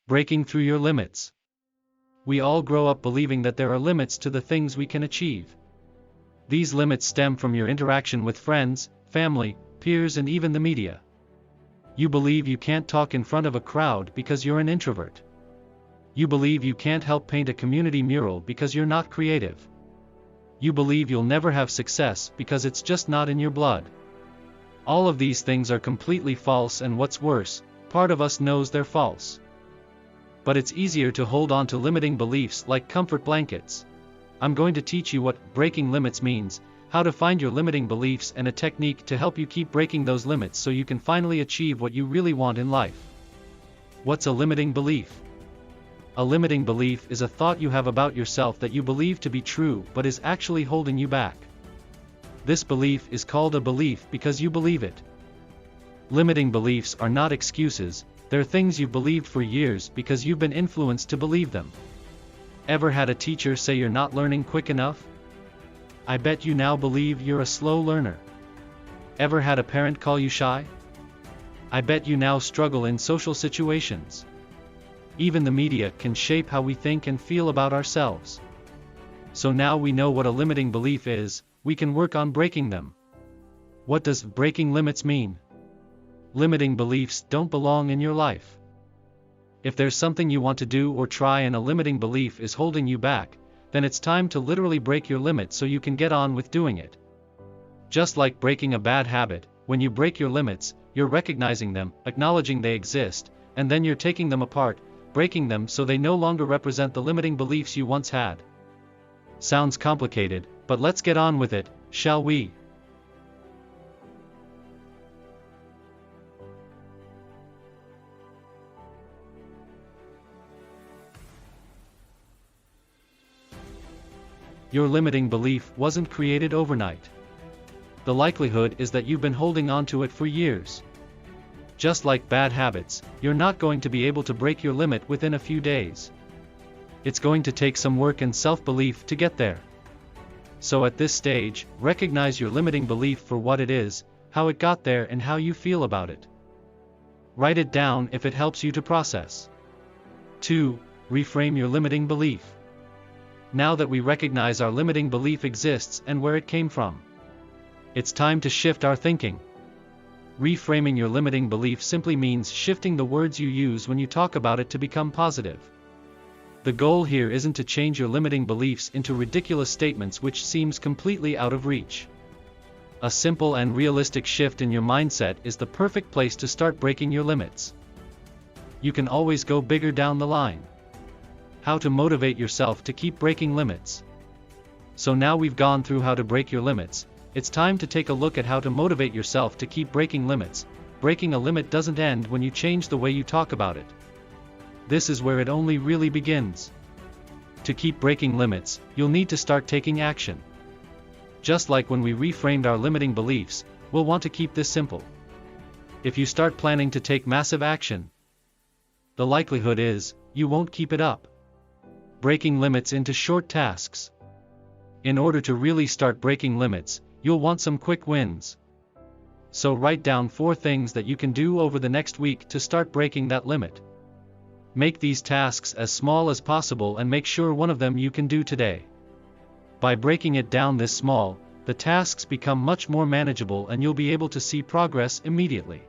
Breaking through your limits. We all grow up believing that there are limits to the things we can achieve. These limits stem from your interaction with friends, family, peers, and even the media. You believe you can't talk in front of a crowd because you're an introvert. You believe you can't help paint a community mural because you're not creative. You believe you'll never have success because it's just not in your blood. All of these things are completely false, and what's worse, part of us knows they're false. But it's easier to hold on to limiting beliefs like comfort blankets. I'm going to teach you what breaking limits means, how to find your limiting beliefs, and a technique to help you keep breaking those limits so you can finally achieve what you really want in life. What's a limiting belief? A limiting belief is a thought you have about yourself that you believe to be true but is actually holding you back. This belief is called a belief because you believe it. Limiting beliefs are not excuses, they're things you've believed for years because you've been influenced to believe them. Ever had a teacher say you're not learning quick enough? I bet you now believe you're a slow learner. Ever had a parent call you shy? I bet you now struggle in social situations. Even the media can shape how we think and feel about ourselves. So now we know what a limiting belief is, we can work on breaking them. What does breaking limits mean? Limiting beliefs don't belong in your life. If there's something you want to do or try and a limiting belief is holding you back, then it's time to literally break your limit so you can get on with doing it. Just like breaking a bad habit, when you break your limits, you're recognizing them, acknowledging they exist, and then you're taking them apart, breaking them so they no longer represent the limiting beliefs you once had. Sounds complicated, but let's get on with it, shall we? Your limiting belief wasn't created overnight. The likelihood is that you've been holding on to it for years. Just like bad habits, you're not going to be able to break your limit within a few days. It's going to take some work and self-belief to get there. So at this stage, recognize your limiting belief for what it is, how it got there, and how you feel about it. Write it down if it helps you to process. 2. Reframe your limiting belief. Now that we recognize our limiting belief exists and where it came from, it's time to shift our thinking. Reframing your limiting belief simply means shifting the words you use when you talk about it to become positive. The goal here isn't to change your limiting beliefs into ridiculous statements which seems completely out of reach. A simple and realistic shift in your mindset is the perfect place to start breaking your limits. You can always go bigger down the line. How to motivate yourself to keep breaking limits. So now we've gone through how to break your limits, it's time to take a look at how to motivate yourself to keep breaking limits. Breaking a limit doesn't end when you change the way you talk about it. This is where it only really begins. To keep breaking limits, you'll need to start taking action. Just like when we reframed our limiting beliefs, we'll want to keep this simple. If you start planning to take massive action, the likelihood is, you won't keep it up. Breaking limits into short tasks. In order to really start breaking limits, you'll want some quick wins. So write down 4 things that you can do over the next week to start breaking that limit. Make these tasks as small as possible and make sure one of them you can do today. By breaking it down this small, the tasks become much more manageable and you'll be able to see progress immediately.